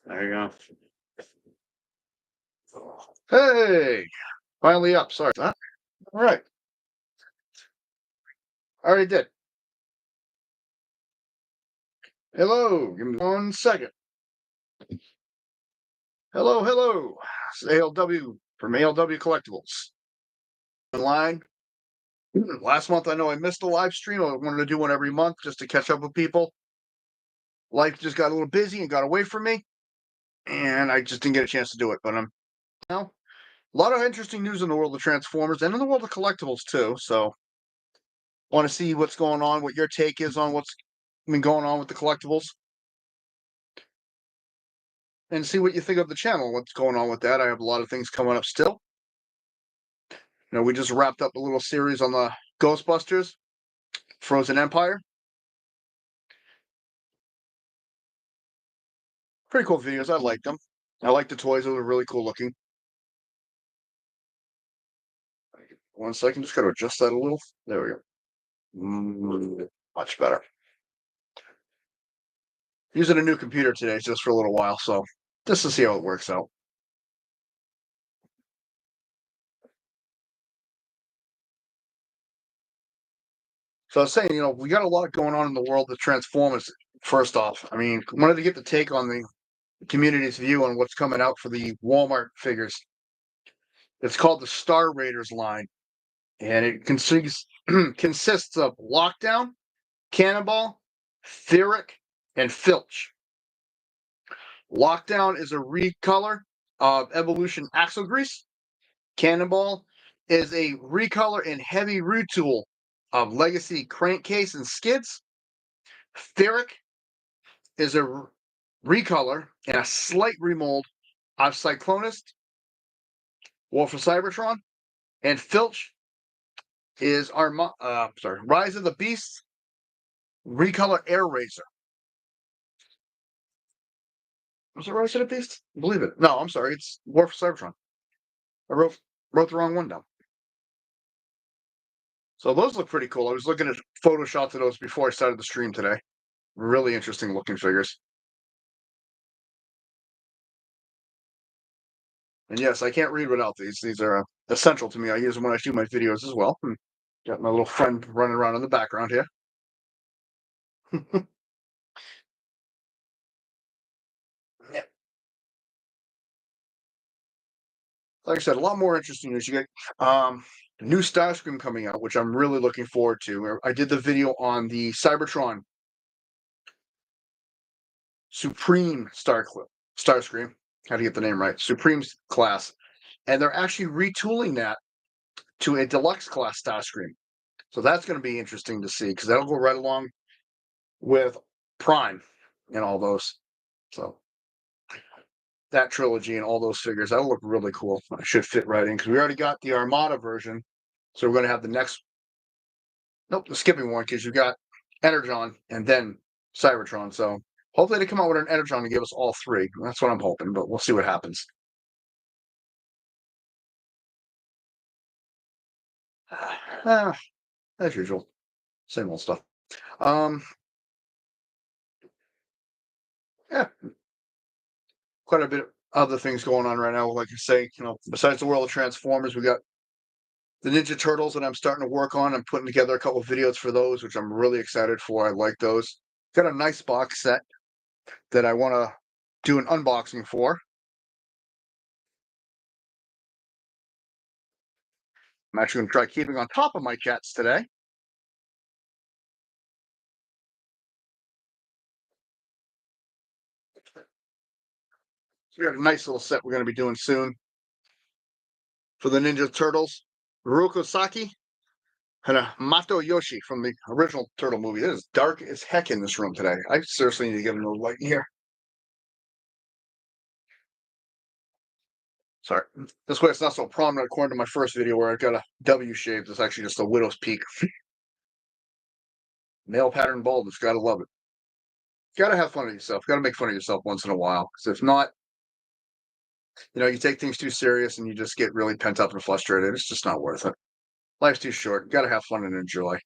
There you go. Hey, finally up. Sorry for that. All right. I already did. Hello. Give me 1 second. Hello, hello. It's ALW from ALW Collectibles. Online. Last month, I know I missed a live stream. I wanted to do one every month just to catch up with people. Life just got a little busy and got away from me, and I just didn't get a chance to do it. But now a lot of interesting news in the world of Transformers and in the world of collectibles too. So, want to see what's going on, what your take is on what's been going on with the collectibles, and see what you think of the channel, what's going on with that. I have a lot of things coming up still. We just wrapped up a little series on the Ghostbusters, Frozen Empire. Pretty cool videos. I liked them. I like the toys. They were really cool looking. 1 second. Just got to adjust that a little. There we go. Much better. Using a new computer today just for a little while, so just to see how it works out. So I was saying, we got a lot going on in the world of Transformers. First off, I mean, wanted to get the take on the community's view on what's coming out for the Walmart figures. It's called the Star Raiders line, and it consists of Lockdown, Cannonball, Theric, and Filch. Lockdown is a recolor of Evolution Axle Grease. Cannonball is a recolor and heavy retool of Legacy Crankcase and Skids. Theric is a recolor and a slight remold of Cyclonist, War for Cybertron, and Filch is Rise of the Beasts, recolor Air Razor. Was it Rise of the Beast? Believe it. No, I'm sorry. It's War for Cybertron. I wrote the wrong one down. So those look pretty cool. I was looking at Photoshops of those before I started the stream today. Really interesting looking figures. And yes, I can't read without these. These are essential to me. I use them when I do my videos as well. Got my little friend running around in the background here. Yeah. Like I said, a lot more interesting news. You get the new Starscream coming out, which I'm really looking forward to. I did the video on the Cybertron Supreme Starscream. How to get the name right? Supreme class. And they're actually retooling that to a deluxe class Starscream. So that's going to be interesting to see because that'll go right along with Prime and all those. So that trilogy and all those figures, that'll look really cool. It should fit right in because we already got the Armada version. So we're going to have the next. Nope, the skipping one because you got Energon and then Cybertron. So hopefully they come out with an Energon and give us all three. That's what I'm hoping, but we'll see what happens. As usual, same old stuff. Yeah, quite a bit of other things going on right now. Like I say, besides the world of Transformers, we got the Ninja Turtles that I'm starting to work on. I'm putting together a couple of videos for those, which I'm really excited for. I like those. Got a nice box set that I want to do an unboxing for. I'm actually going to try keeping on top of my cats today. So we got a nice little set we're going to be doing soon for the Ninja Turtles. Ruroku Saki and Mato Yoshi from the original Turtle movie. It is dark as heck in this room today. I seriously need to get a little light in here. Sorry. This way it's not so prominent according to my first video where I got a W shaped. It's actually just a widow's peak. Male pattern baldness. Gotta love it. Gotta have fun with yourself. Gotta make fun of yourself once in a while. Because if not, you take things too serious and you just get really pent up and frustrated. It's just not worth it. Life's too short. Gotta have fun and enjoy.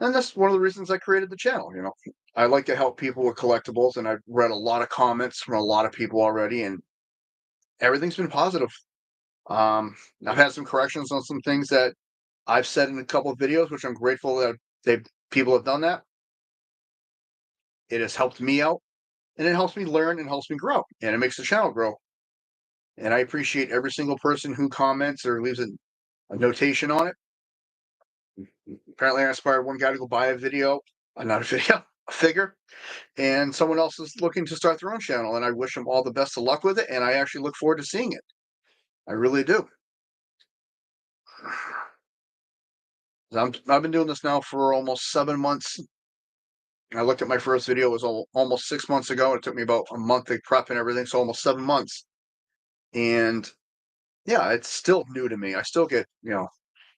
And that's one of the reasons I created the channel. I like to help people with collectibles, and I've read a lot of comments from a lot of people already, and everything's been positive. I've had some corrections on some things that I've said in a couple of videos, which I'm grateful that people have done that. It has helped me out, and it helps me learn and helps me grow, and it makes the channel grow. And I appreciate every single person who comments or leaves a notation on it. Apparently, I inspired one guy to go buy a video, not a video, a figure, and someone else is looking to start their own channel. And I wish them all the best of luck with it. And I actually look forward to seeing it. I really do. I've been doing this now for almost 7 months. I looked at my first video, it was almost 6 months ago. It took me about a month to prep and everything, so almost 7 months. And yeah, it's still new to me. I still get,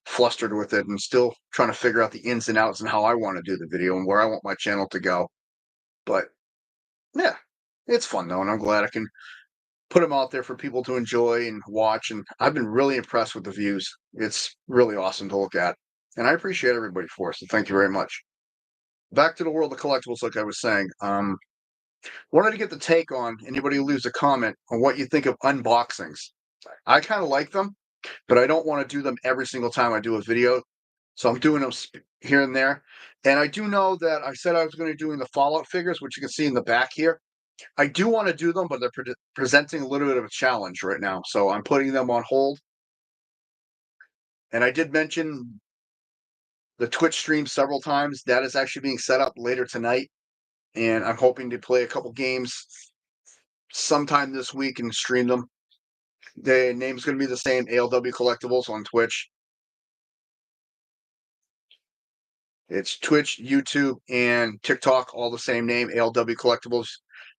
flustered with it and still trying to figure out the ins and outs and how I want to do the video and where I want my channel to go. But yeah, it's fun though, and I'm glad I can put them out there for people to enjoy and watch. And I've been really impressed with the views. It's really awesome to look at, and I appreciate everybody for it. So thank you very much. Back to the world of collectibles, like I was saying. Wanted to get the take on anybody who leaves a comment on what you think of unboxings. I kind of like them, but I don't want to do them every single time I do a video. So I'm doing them here and there. And I do know that I said I was going to be doing the Fallout figures, which you can see in the back here. I do want to do them, but they're presenting a little bit of a challenge right now. So I'm putting them on hold. And I did mention the Twitch stream several times. That is actually being set up later tonight. And I'm hoping to play a couple games sometime this week and stream them. The name's going to be the same, ALW Collectibles on Twitch. It's Twitch, YouTube, and TikTok, all the same name, ALW Collectibles.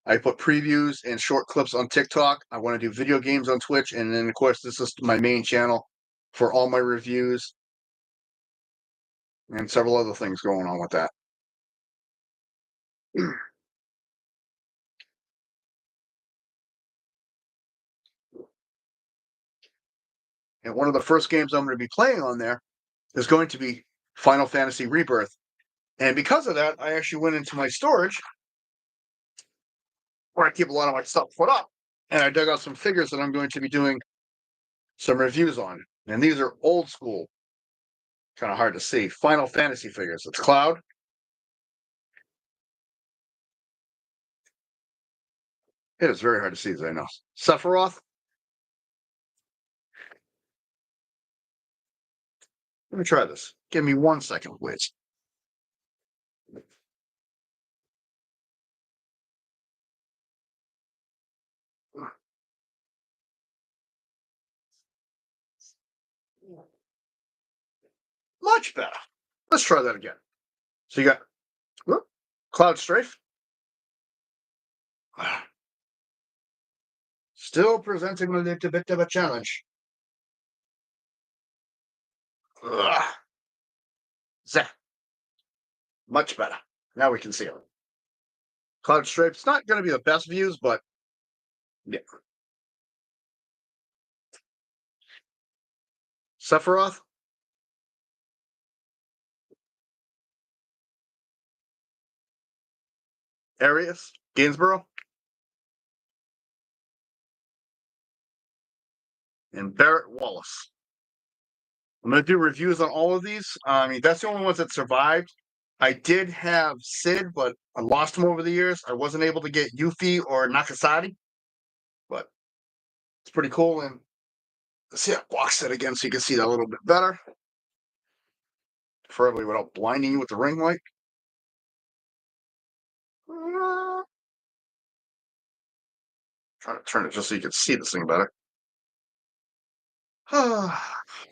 I put previews and short clips on TikTok. I want to do video games on Twitch. And then, of course, this is my main channel for all my reviews and several other things going on with that. And one of the first games I'm going to be playing on there is going to be Final Fantasy Rebirth. And because of that, I actually went into my storage where I keep a lot of my stuff put up. And I dug out some figures that I'm going to be doing some reviews on. And these are old school, kind of hard to see, Final Fantasy figures. It's Cloud. It is very hard to see, as I know. Sephiroth. Let me try this. Give me 1 second, please. Much better. Let's try that again. So you got Cloud Strafe. Still presenting a little bit of a challenge. Zah. Much better. Now we can see it. Cloud Strafe. It's not going to be the best views, but yeah. Sephiroth. Arius. Gainsborough. And Barrett Wallace. I'm going to do reviews on all of these. I mean, that's the only ones that survived. I did have Sid, but I lost him over the years. I wasn't able to get Yuffie or Nakasadi, but it's pretty cool. And let's see, I box it again so you can see that a little bit better, preferably without blinding you with the ring light. Trying to turn it just so you can see this thing better.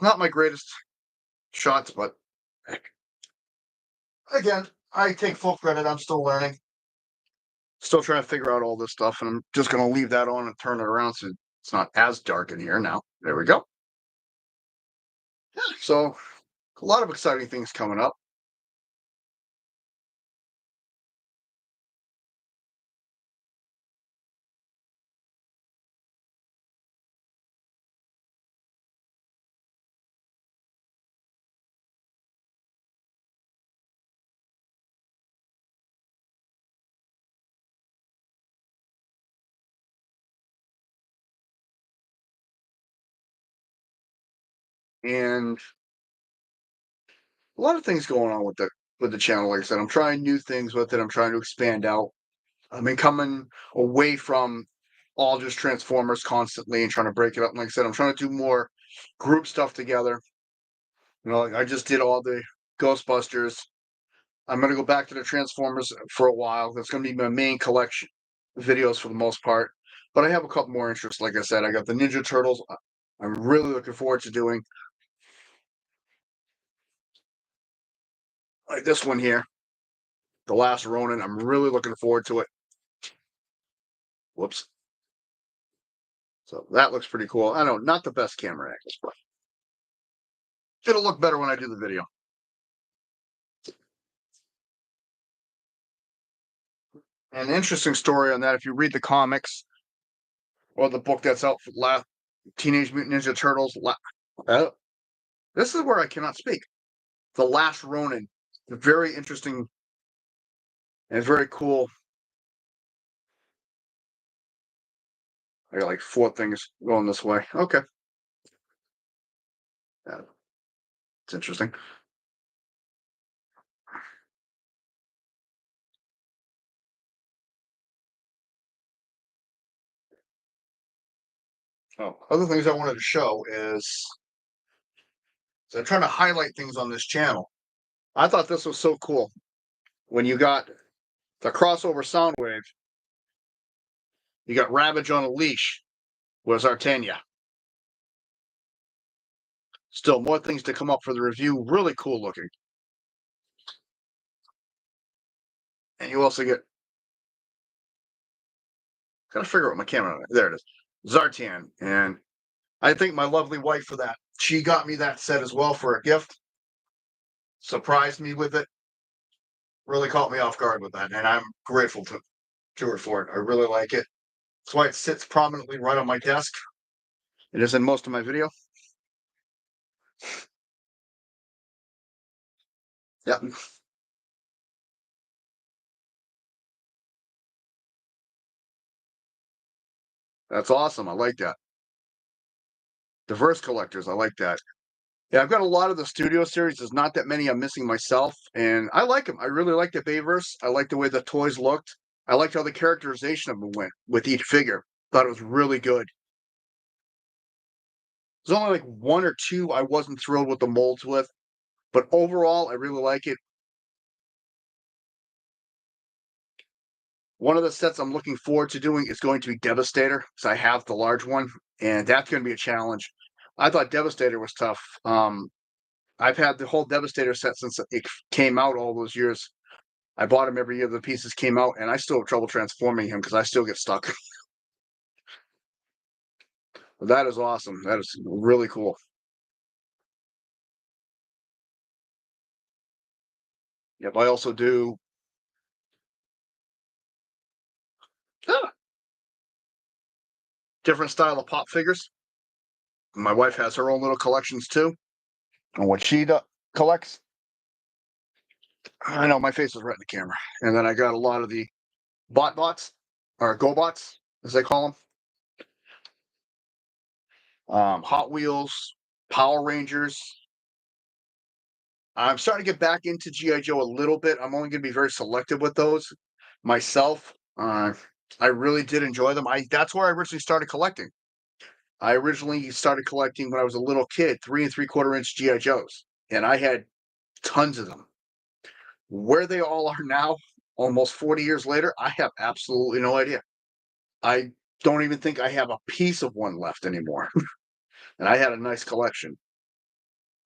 Not my greatest shots, but again, I take full credit. I'm still learning. Still trying to figure out all this stuff, and I'm just going to leave that on and turn it around so it's not as dark in here now. There we go. Yeah, so a lot of exciting things coming up. and a lot of things going on with the channel. Like I said, I'm trying new things with it. I'm trying to expand out. I mean, coming away from all just Transformers constantly and trying to break it up. And like I said, I'm trying to do more group stuff together. You know, like I just did all the Ghostbusters. I'm going to go back to the Transformers for a while. That's going to be my main collection videos for the most part. But I have a couple more interests. Like I said, I got the Ninja Turtles. I'm really looking forward to doing. Like this one here, The Last Ronin. I'm really looking forward to it. Whoops. So that looks pretty cool. I know, not the best camera angles, but it'll look better when I do the video. An interesting story on that, if you read the comics or the book that's out for Teenage Mutant Ninja Turtles, this is where I cannot speak. The Last Ronin, very interesting and very cool. I got like 4 things going this way. Okay. Yeah, it's interesting. Oh, other things I wanted to show is so I'm trying to highlight things on this channel. I thought this was so cool. When you got the crossover Soundwave, you got Ravage on a leash with Zartania. Still more things to come up for the review. Really cool looking. And you also get, gotta figure out my camera. There it is. Zartan. And I thank my lovely wife for that. She got me that set as well for a gift. Surprised me with it. Really caught me off guard with that. And I'm grateful to her for it. I really like it. That's why it sits prominently right on my desk. It is in most of my video. Yep. That's awesome. I like that. Diverse collectors. I like that. Yeah, I've got a lot of the studio series. There's not that many I'm missing myself, and I like them. I really like the Bayverse. I like the way the toys looked. I liked how the characterization of them went with each figure. Thought it was really good. There's only like 1 or 2 I wasn't thrilled with the molds with, but overall, I really like it. One of the sets I'm looking forward to doing is going to be Devastator, because I have the large one, and that's going to be a challenge. I thought Devastator was tough. I've had the whole Devastator set since it came out all those years. I bought him every year the pieces came out, and I still have trouble transforming him because I still get stuck. But that is awesome. That is really cool. Yep, I also do ah, different style of pop figures. My wife has her own little collections too, and what she collects. I know my face is right in the camera, and then I got a lot of the bots or GoBots as they call them. Hot Wheels, Power Rangers. I'm starting to get back into GI Joe a little bit. I'm only going to be very selective with those myself. I really did enjoy them. That's where I originally started collecting. I originally started collecting when I was a little kid, 3 3/4 inch GI Joes, and I had tons of them. Where they all are now, almost 40 years later, I have absolutely no idea. I don't even think I have a piece of one left anymore. And I had a nice collection.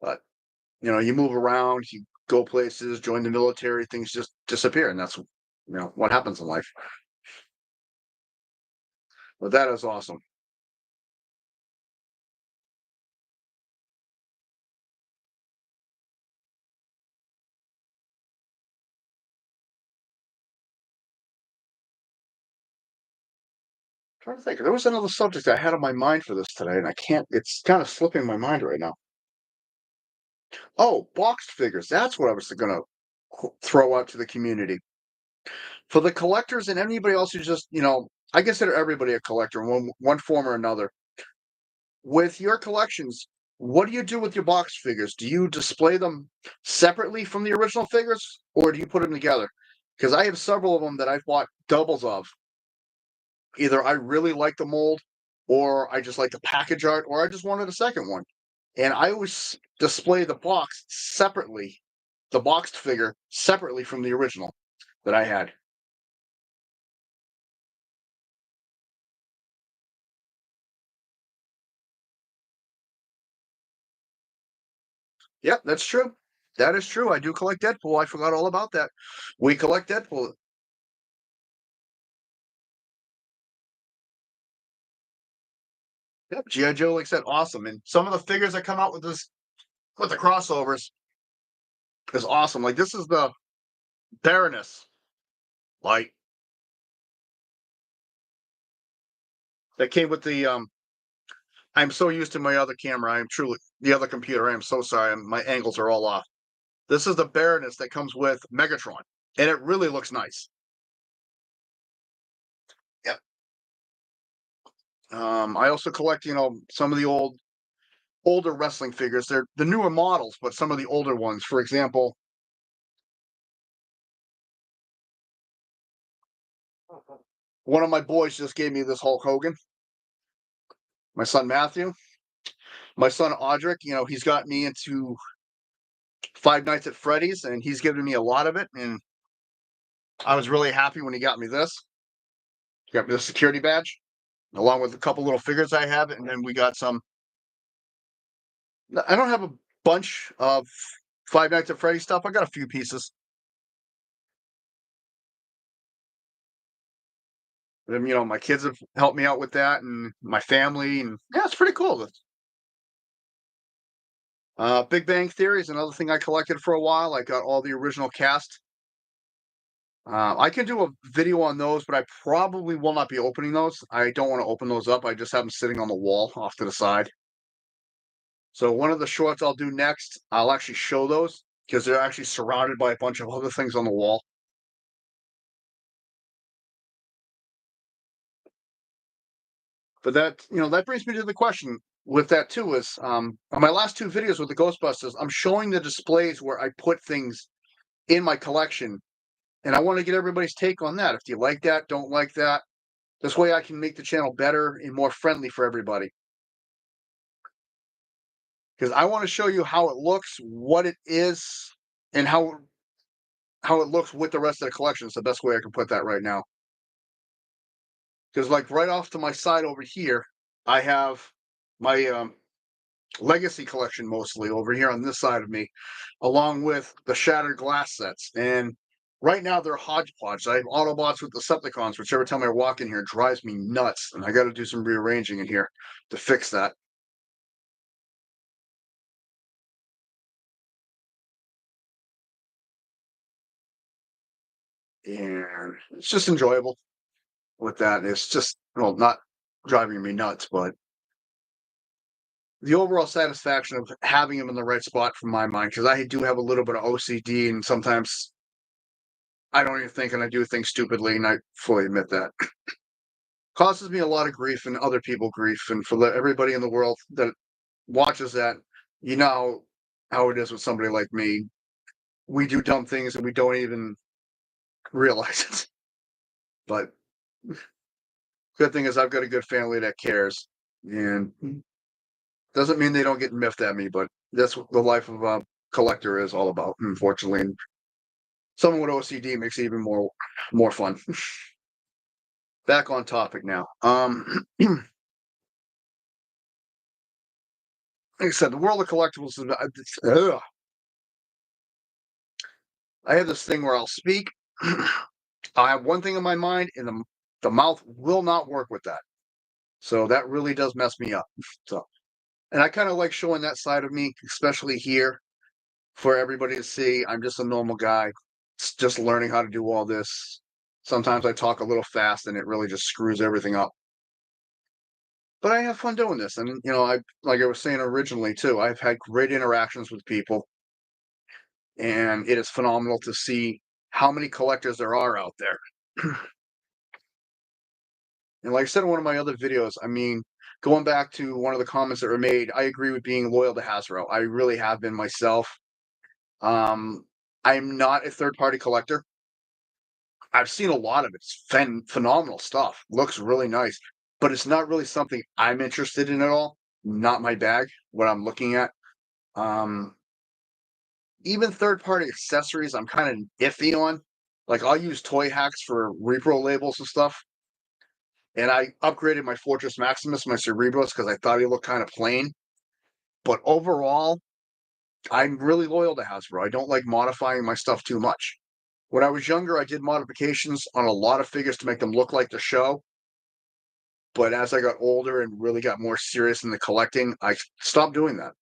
But you move around, you go places, join the military, things just disappear, and that's what happens in life. But that is awesome. Trying to think, there was another subject I had on my mind for this today, and I can't. It's kind of slipping my mind right now. Oh, boxed figures. That's what I was going to throw out to the community for the collectors and anybody else who just I consider everybody a collector in one form or another. With your collections, what do you do with your box figures? Do you display them separately from the original figures, or do you put them together? Because I have several of them that I've bought doubles of. Either I really like the mold, or I just like the package art, or I just wanted a second one. And I always display the box separately, the boxed figure separately from the original that I had. Yep, that's true. That is true. I do collect Deadpool. I forgot all about that. We collect Deadpool. Yep, GI Joe, like I said, awesome. And some of the figures that come out with the crossovers is awesome. Like this is the Baroness, like that came with the. I'm so used to my other camera. I am truly the other computer. I am so sorry. My angles are all off. This is the Baroness that comes with Megatron, and it really looks nice. Yep. I also collect, some of the older wrestling figures. They're the newer models, but some of the older ones. For example, one of my boys just gave me this Hulk Hogan. My son Matthew, my son Audric. He's got me into Five Nights at Freddy's, and he's given me a lot of it. And I was really happy when he got me this. He got me the security badge, along with a couple little figures I have, and then we got some. I don't have a bunch of Five Nights at Freddy's stuff. I got a few pieces. And, my kids have helped me out with that, and my family, and yeah, it's pretty cool. Big Bang Theory is another thing I collected for a while. I got all the original cast. I can do a video on those, but I probably will not be opening those. I don't want to open those up. I just have them sitting on the wall off to the side. So one of the shorts I'll do next, I'll actually show those because they're actually surrounded by a bunch of other things on the wall. But that brings me to the question with that too is on my last two videos with the Ghostbusters, I'm showing the displays where I put things in my collection, and I want to get everybody's take on that. If you like that, don't like that. This way I can make the channel better and more friendly for everybody. Because I want to show you how it looks, what it is, and how it looks with the rest of the collection. It's the best way I can put that right now. Because like right off to my side over here, I have my legacy collection mostly over here on this side of me, along with the shattered glass sets. And right now they're hodgepodge. I have Autobots with Decepticons, which every time I walk in here drives me nuts. And I got to do some rearranging in here to fix that. And it's just enjoyable with that. It's just, well, not driving me nuts, but the overall satisfaction of having them in the right spot from my mind, because I do have a little bit of OCD, and sometimes I don't even think and I do things stupidly, and I fully admit that. Causes me a lot of grief and other people grief, and for everybody in the world that watches that, you know how it is with somebody like me. We do dumb things and we don't even realize it. But good thing is I've got a good family that cares, and doesn't mean they don't get miffed at me, but that's what the life of a collector is all about, unfortunately. And someone with OCD makes it even more fun. Back on topic now. Like I said, the world of collectibles is. I have this thing where I'll speak. I have one thing in my mind, and the mouth will not work with that. So that really does mess me up. So, and I kind of like showing that side of me, especially here, for everybody to see. I'm just a normal guy, just learning how to do all this. Sometimes I talk a little fast, and it really just screws everything up. But I have fun doing this, and I like I was saying originally too. I've had great interactions with people, and it is phenomenal to see how many collectors there are out there. And like I said in one of my other videos, I mean, going back to one of the comments that were made, I agree with being loyal to Hasbro. I really have been myself. Um, I'm not a third-party collector. I've seen a lot of it. It's phenomenal stuff. Looks really nice, but it's not really something I'm interested in at all. Not my bag, what I'm looking at. Um, Even third-party accessories, I'm kind of iffy on. Like, I'll use Toy Hacks for repro labels and stuff. And I upgraded my Fortress Maximus, my Cerebros, because I thought he looked kind of plain. But overall, I'm really loyal to Hasbro. I don't like modifying my stuff too much. When I was younger, I did modifications on a lot of figures to make them look like the show. But as I got older and really got more serious in the collecting, I stopped doing that.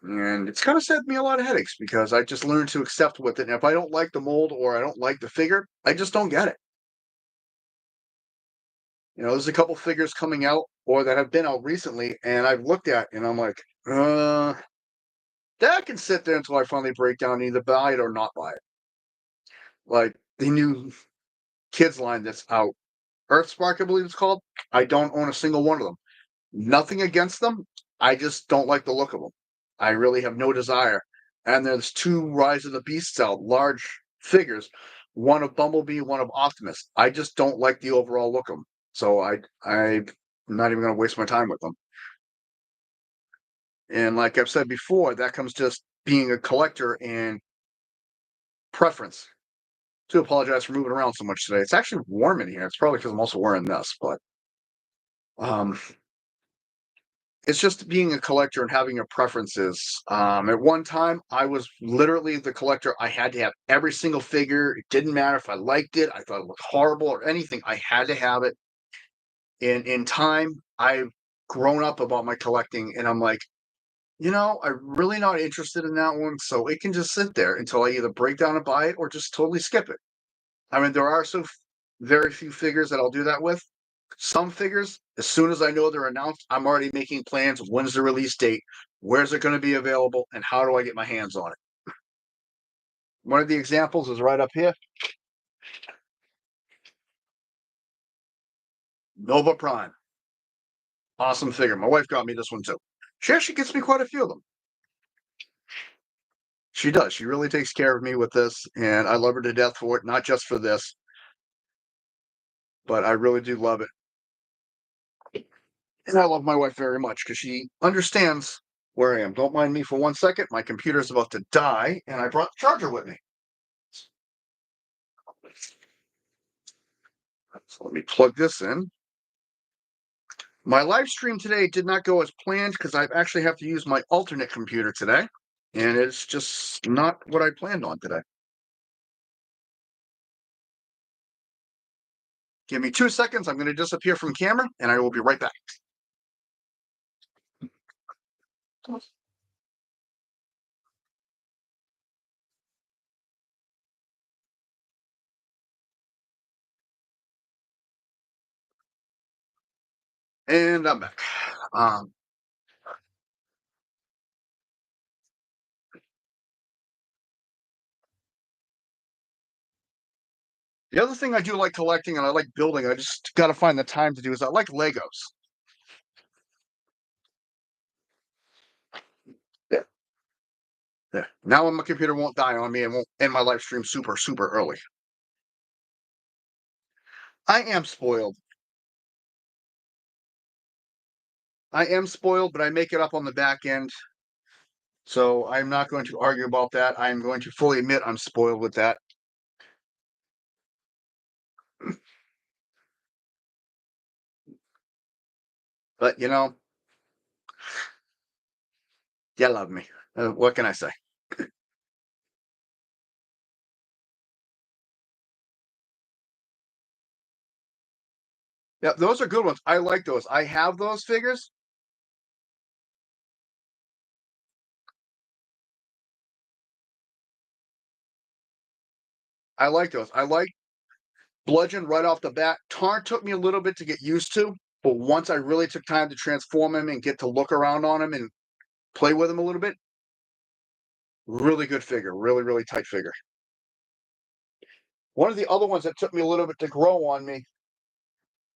And it's kind of saved me a lot of headaches because I just learned to accept with it. And if I don't like the mold or I don't like the figure, I just don't get it. There's a couple figures coming out or that have been out recently, and I've looked at and I'm like, that can sit there until I finally break down and either buy it or not buy it. Like the new kids line that's out, Earthspark, I believe it's called. I don't own a single one of them. Nothing against them. I just don't like the look of them. I really have no desire. And there's two Rise of the Beasts out, large figures, one of Bumblebee, one of Optimus. I just don't like the overall look of them. So I'm not even going to waste my time with them. And like I've said before, that comes just being a collector and preference. I do apologize for moving around so much today. It's actually warm in here. It's probably because I'm also wearing this, but um, it's just being a collector and having your preferences. At one time, I was literally the collector. I had to have every single figure. It didn't matter if I liked it, I thought it looked horrible or anything. I had to have it. And in time, I've grown up about my collecting, and I'm like, I'm really not interested in that one. So it can just sit there until I either break down and buy it or just totally skip it. I mean, there are very few figures that I'll do that with. Some figures, as soon as I know they're announced, I'm already making plans. When's the release date? Where's it going to be available? And how do I get my hands on it? One of the examples is right up here. Nova Prime. Awesome figure. My wife got me this one too. She actually gets me quite a few of them. She does. She really takes care of me with this, and I love her to death for it, not just for this, but I really do love it. And I love my wife very much because she understands where I am. Don't mind me for 1 second. My computer's about to die, and I brought the charger with me. So let me plug this in. My live stream today did not go as planned because I actually have to use my alternate computer today, and it's just not what I planned on today. Give me 2 seconds. I'm going to disappear from camera, and I will be right back. And I'm back. The other thing I do like collecting and I like building, I just got to find the time to do, is I like Legos. Yeah. Yeah. Now my computer won't die on me and won't end my live stream super, super early. I am spoiled. I am spoiled, but I make it up on the back end. So I'm not going to argue about that. I'm going to fully admit I'm spoiled with that. But you love me. What can I say? Yeah, those are good ones. I like those. I have those figures. I like those. I like Bludgeon right off the bat. Tarn took me a little bit to get used to, but once I really took time to transform him and get to look around on him and play with him a little bit, really good figure. Really, really tight figure. One of the other ones that took me a little bit to grow on me.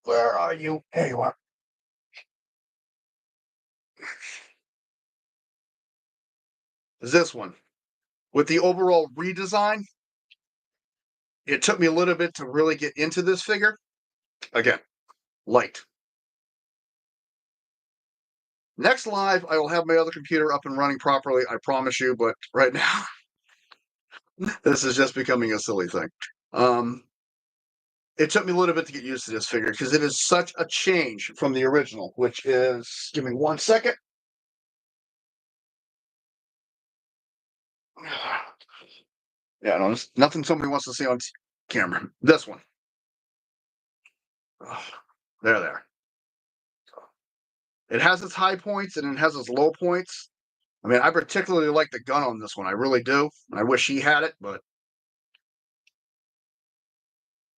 Where are you? There you are. Is this one. With the overall redesign, it took me a little bit to really get into this figure. Again, light. Next live, I will have my other computer up and running properly, I promise you, but right now, this is just becoming a silly thing. It took me a little bit to get used to this figure because it is such a change from the original, which is, give me 1 second. Yeah, no, it's nothing somebody wants to see on camera. This one. There. It has its high points and it has its low points. I mean, I particularly like the gun on this one. I really do. I wish he had it, but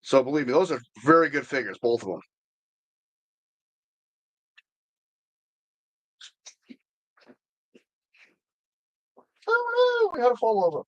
so believe me, those are very good figures, both of them. Oh no, we had to fall over.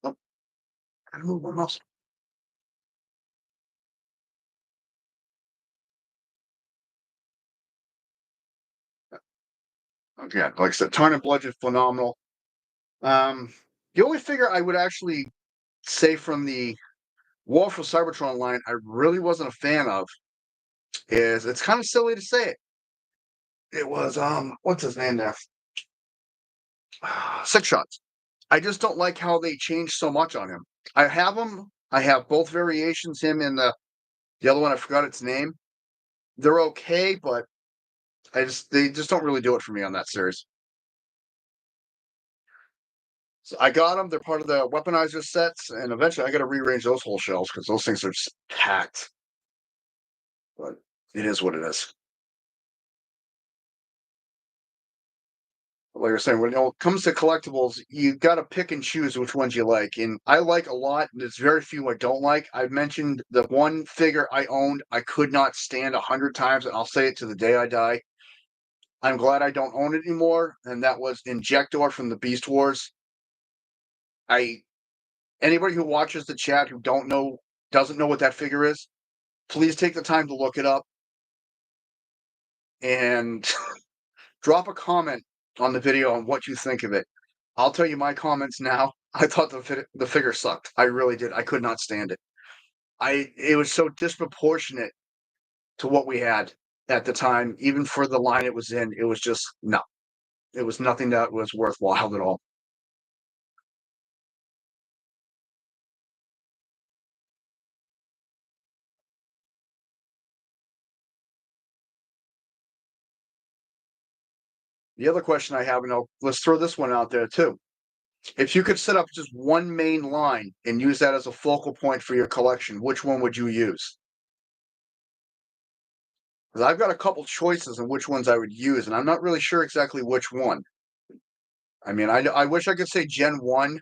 Oh, I move my muscle. Okay, like I said, Tarn and Bludgeon, phenomenal. The only figure I would actually say from the War for Cybertron line I really wasn't a fan of is, it's kind of silly to say it. It was what's his name there? Six Shots. I just don't like how they changed so much on him. I have him. I have both variations, him and the other one. I forgot its name. They're okay, but they just don't really do it for me on that series. So I got them. They're part of the weaponizer sets, and eventually I got to rearrange those whole shelves because those things are just packed. But it is what it is. Like you're saying, when it comes to collectibles, you got to pick and choose which ones you like. And I like a lot. And there's very few I don't like. I mentioned the one figure I owned, I could not stand 100 times, and I'll say it to the day I die. I'm glad I don't own it anymore, and that was Injector from the Beast Wars. I Anybody who watches the chat who doesn't know what that figure is, please take the time to look it up and drop a comment on the video on what you think of it. I'll tell you my comments now. I thought the figure sucked. I really did. I could not stand it. It was so disproportionate to what we had at the time, even for the line it was in. It was just no. It was nothing that was worthwhile at all. The other question I have, and let's throw this one out there too. If you could set up just one main line and use that as a focal point for your collection, which one would you use? Because I've got a couple choices on which ones I would use, and I'm not really sure exactly which one. I mean, I wish I could say Gen 1.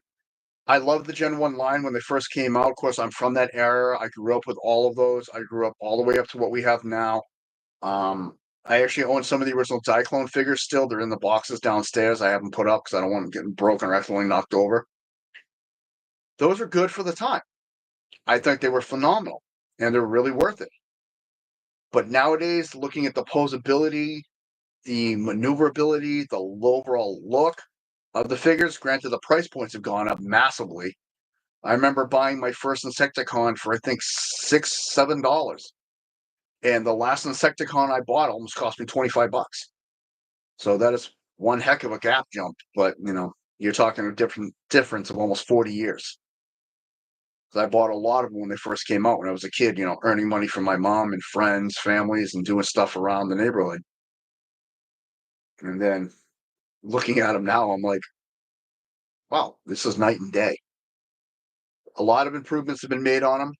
I love the Gen 1 line when they first came out. Of course, I'm from that era. I grew up with all of those. I grew up all the way up to what we have now. I actually own some of the original Diaclone figures still. They're in the boxes downstairs. I haven't put up because I don't want them getting broken or accidentally knocked over. Those are good for the time. I think they were phenomenal, and they're really worth it. But nowadays, looking at the posability, the maneuverability, the overall look of the figures, granted the price points have gone up massively. I remember buying my first Insecticon for I think $6, $7. And the last Insecticon I bought almost cost me 25 bucks. So that is one heck of a gap jump. But you're talking a difference of almost 40 years. I bought a lot of them when they first came out when I was a kid, earning money from my mom and friends, families, and doing stuff around the neighborhood. And then looking at them now, I'm like, wow, this is night and day. A lot of improvements have been made on them.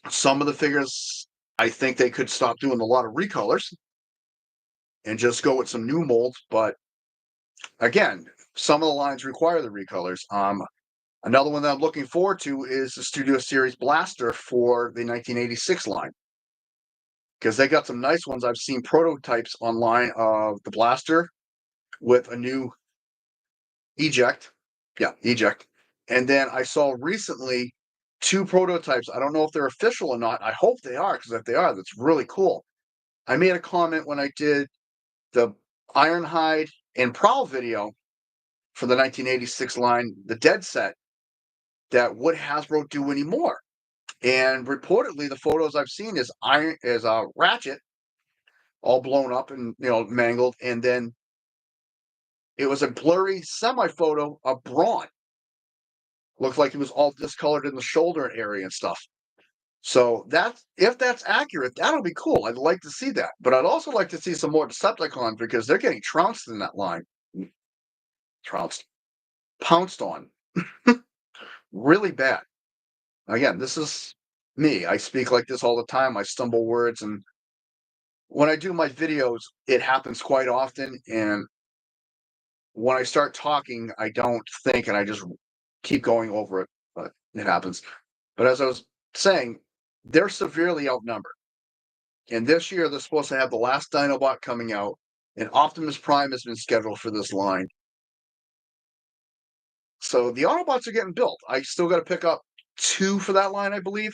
Some of the figures, I think they could stop doing a lot of recolors. and just go with some new molds. But again, some of the lines require the recolors. Another one that I'm looking forward to is the Studio Series Blaster for the 1986 line, because they got some nice ones. I've seen prototypes online of the Blaster with a new eject. Yeah, eject. And then I saw recently 2 prototypes. I don't know if they're official or not. I hope they are, because if they are, that's really cool. I made a comment when I did the Ironhide and Prowl video for the 1986 line, the Dead set, that would Hasbro do anymore? And reportedly, the photos I've seen is Ratchet, all blown up and mangled, and then it was a blurry semi-photo of Brawn. Looked like he was all discolored in the shoulder area and stuff. So if that's accurate, that'll be cool. I'd like to see that. But I'd also like to see some more Decepticons, because they're getting trounced in that line. Trounced. Pounced on. Really bad. Again, this is me. I speak like this all the time. I stumble words, and when I do my videos, it happens quite often. And when I start talking, I don't think, and I just keep going over it, but it happens. But as I was saying, they're severely outnumbered. And this year, they're supposed to have the last Dinobot coming out, and Optimus Prime has been scheduled for this line. So the Autobots are getting built. I still got to pick up 2 for that line, I believe.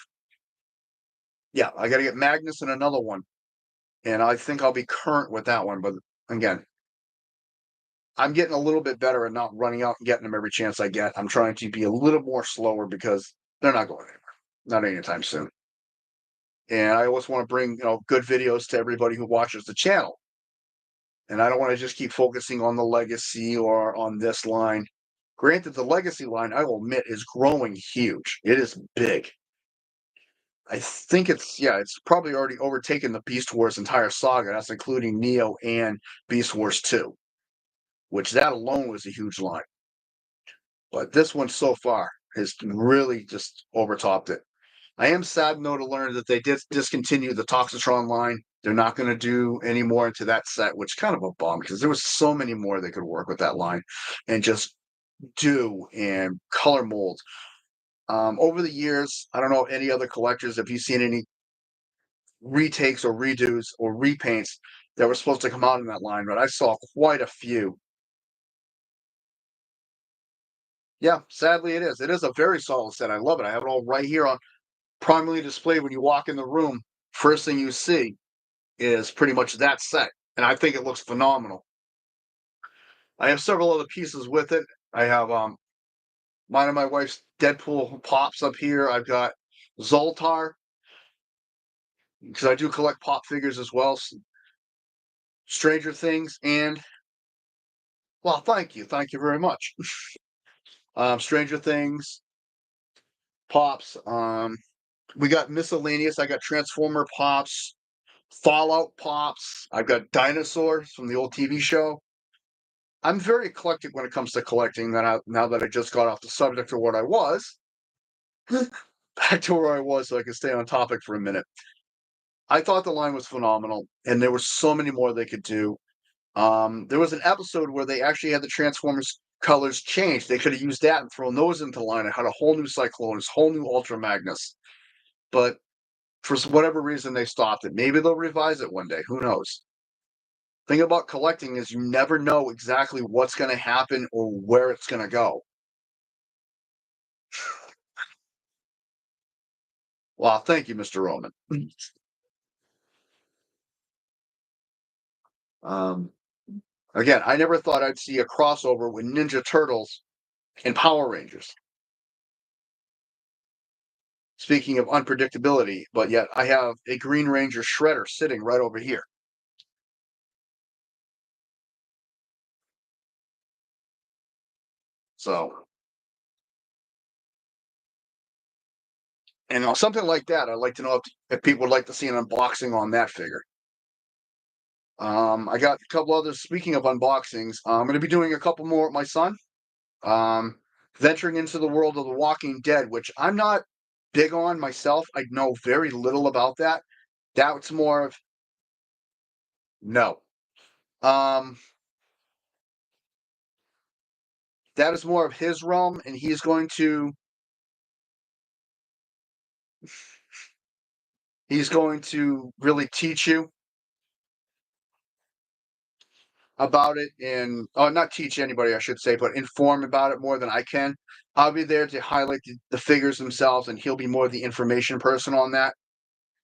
Yeah, I got to get Magnus and another one. And I think I'll be current with that one. But again, I'm getting a little bit better at not running out and getting them every chance I get. I'm trying to be a little more slower, because they're not going anywhere. Not anytime soon. And I always want to bring, good videos to everybody who watches the channel. And I don't want to just keep focusing on the Legacy or on this line. Granted, the Legacy line, I will admit, is growing huge. It is big. I think it's probably already overtaken the Beast Wars entire saga. That's including Neo and Beast Wars 2, which that alone was a huge line. But this one so far has really just overtopped it. I am sad, though, to learn that they did discontinue the Toxitron line. They're not going to do any more into that set, which is kind of a bum, because there was so many more they could work with that line and just do and color molds. Over the years, I don't know any other collectors. Have you seen any retakes or redos or repaints that were supposed to come out in that line? But I saw quite a few. Yeah, sadly it is. It is a very solid set. I love it. I have it all right here on prominently displayed when you walk in the room. First thing you see is pretty much that set, and I think it looks phenomenal. I have several other pieces with it. I have mine and my wife's Deadpool pops up here. I've got Zoltar, because I do collect pop figures as well. Stranger Things, and well, thank you very much. Stranger Things pops. We got miscellaneous. I got Transformer pops, Fallout pops. I've got dinosaurs from the old TV show. I'm very eclectic when it comes to collecting. Now that I just got off the subject of what I was, back to where I was, so I can stay on topic for a minute. I thought the line was phenomenal, and there were so many more they could do. There was an episode where they actually had the Transformers colors changed. They could have used that and thrown those into the line. It had a whole new Cyclonus, whole new Ultra Magnus. But for whatever reason, they stopped it. Maybe they'll revise it one day. Who knows? Thing about collecting is you never know exactly what's going to happen or where it's going to go. Well, thank you, Mr. Roman. Again, I never thought I'd see a crossover with Ninja Turtles and Power Rangers. Speaking of unpredictability, but yet I have a Green Ranger Shredder sitting right over here. So, and something like that, I'd like to know if people would like to see an unboxing on that figure. I got a couple others. Speaking of unboxings, I'm going to be doing a couple more with my son. Venturing into the world of The Walking Dead, which I'm not big on myself. I know very little about that. That's more of no. Um, that is more of his realm, and he's going to really teach you about it and not teach anybody, I should say, but inform about it more than I can. I'll be there to highlight the figures themselves, and he'll be more the information person on that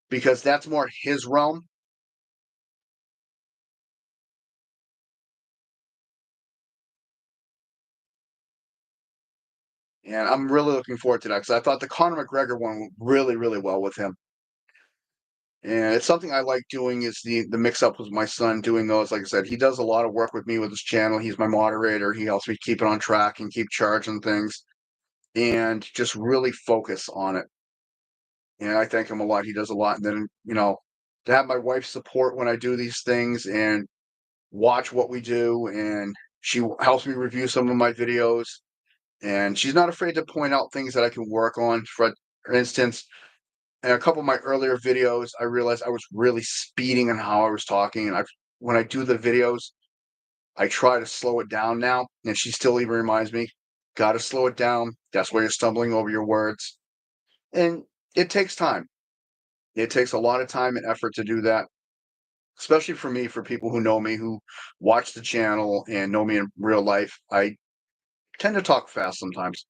because that's more his realm. And I'm really looking forward to that because I thought the Conor McGregor one went really, really well with him. And it's something I like doing is the mix up with my son doing those. Like I said, he does a lot of work with me with his channel. He's my moderator. He helps me keep it on track and keep charging things and just really focus on it. And I thank him a lot. He does a lot. And then, to have my wife's support when I do these things and watch what we do. And she helps me review some of my videos. And she's not afraid to point out things that I can work on. For instance, in a couple of my earlier videos, I realized I was really speeding on how I was talking. And when I do the videos, I try to slow it down now. And she still even reminds me, got to slow it down. That's why you're stumbling over your words. And it takes time. It takes a lot of time and effort to do that, especially for me, for people who know me, who watch the channel and know me in real life. I tend to talk fast sometimes,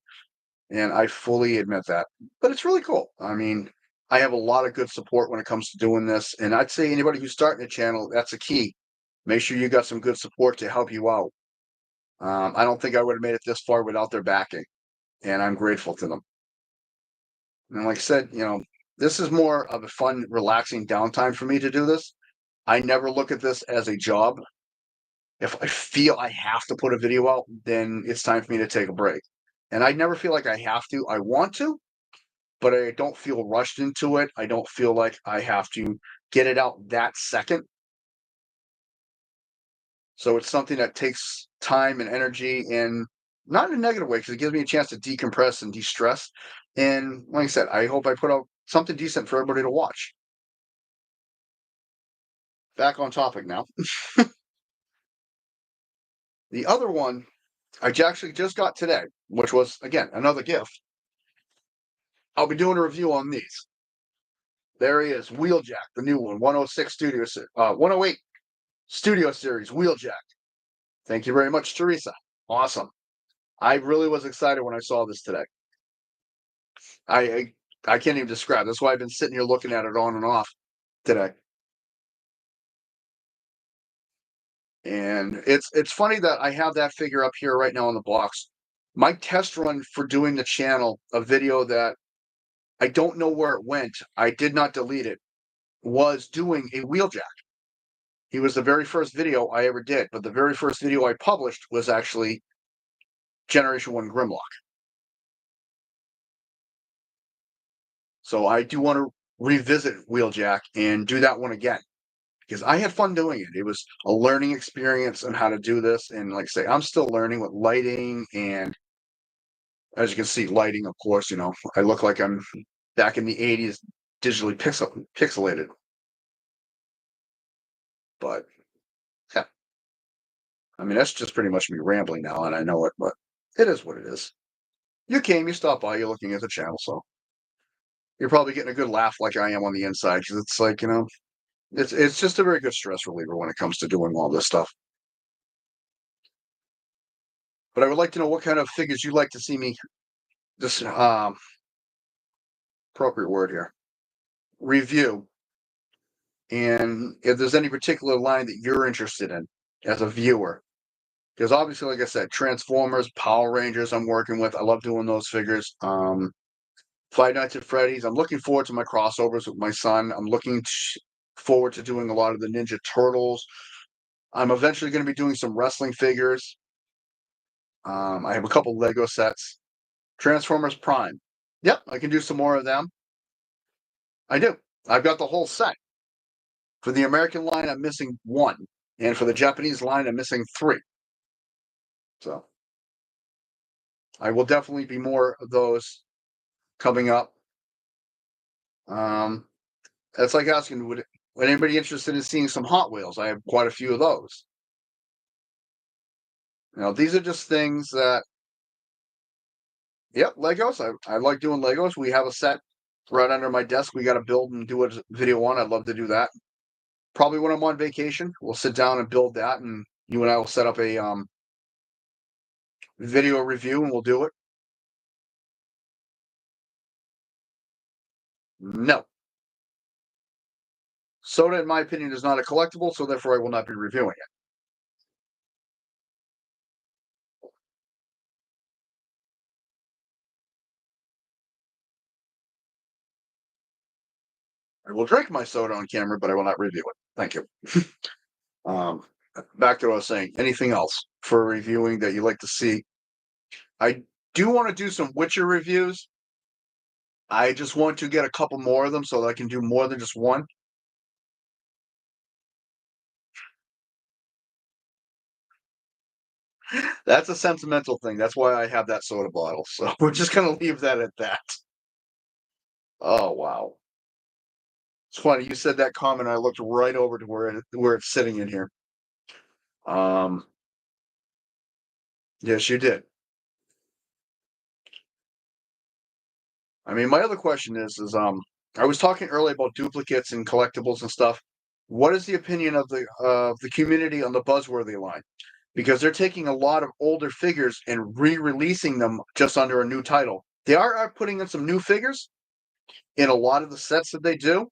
and I fully admit that. But it's really cool. I mean, I have a lot of good support when it comes to doing this, and I'd say anybody who's starting a channel, that's a key. Make sure you got some good support to help you out. I don't think I would have made it this far without their backing, and I'm grateful to them. And like I said, this is more of a fun, relaxing downtime for me to do this. I never look at this as a job. If I feel I have to put a video out, then it's time for me to take a break. And I never feel like I have to. I want to, but I don't feel rushed into it. I don't feel like I have to get it out that second. So it's something that takes time and energy and not in a negative way because it gives me a chance to decompress and de-stress. And like I said, I hope I put out something decent for everybody to watch. Back on topic now. The other one I actually just got today, which was again another gift. I'll be doing a review on these. There he is, Wheeljack, the new one, 106 108 Studio Series Wheeljack. Thank you very much, Teresa. Awesome. I really was excited when I saw this today. I I can't even describe. That's why I've been sitting here looking at it on and off today. And it's funny that I have that figure up here right now in the box. My test run for doing the channel, a video that I don't know where it went. I did not delete it. Was doing a Wheeljack. He was the very first video I ever did, but the very first video I published was actually Generation 1 Grimlock. So I do want to revisit Wheeljack and do that one again because I had fun doing it. It was a learning experience on how to do this. And like I say, I'm still learning with lighting. And as you can see, lighting, of course, I look like I'm back in the 80s digitally pixelated. But yeah, I mean, that's just pretty much me rambling now, and I know it, but it is what it is. You stopped by, you're looking at the channel, so you're probably getting a good laugh like I am on the inside because it's like, it's just a very good stress reliever when it comes to doing all this stuff. But I would like to know what kind of figures you'd like to see me, this appropriate word here, review, and if there's any particular line that you're interested in as a viewer. Because obviously, like I said, Transformers, Power Rangers, I'm working with. I love doing those figures. Five Nights at Freddy's. I'm looking forward to my crossovers with my son. I'm looking forward to doing a lot of the Ninja Turtles. I'm eventually going to be doing some wrestling figures. I have a couple Lego sets. Transformers Prime. Yep, I can do some more of them. I do. I've got the whole set. For the American line, I'm missing one. And for the Japanese line, I'm missing three. So I will definitely be more of those coming up. That's like asking, would anybody interested in seeing some Hot Wheels? I have quite a few of those. These are just things that, yep, Legos. I like doing Legos. We have a set right under my desk. We got to build and do a video on. I'd love to do that. Probably when I'm on vacation, we'll sit down and build that, and you and I will set up a video review, and we'll do it. No. Soda, in my opinion, is not a collectible, so therefore I will not be reviewing it. I will drink my soda on camera, but I will not review it. Thank you. um, Back to what I was saying. Anything else for reviewing that you'd like to see? I do want to do some Witcher reviews. I just want to get a couple more of them so that I can do more than just one. That's a sentimental thing. That's why I have that soda bottle. So we're just gonna leave that at that. Oh wow. It's funny. You said that comment. I looked right over to where it's sitting in here. Um, yes, you did. I mean, my other question is I was talking earlier about duplicates and collectibles and stuff. What is the opinion of the community on the Buzzworthy line? Because they're taking a lot of older figures and re-releasing them just under a new title. They are putting in some new figures in a lot of the sets that they do,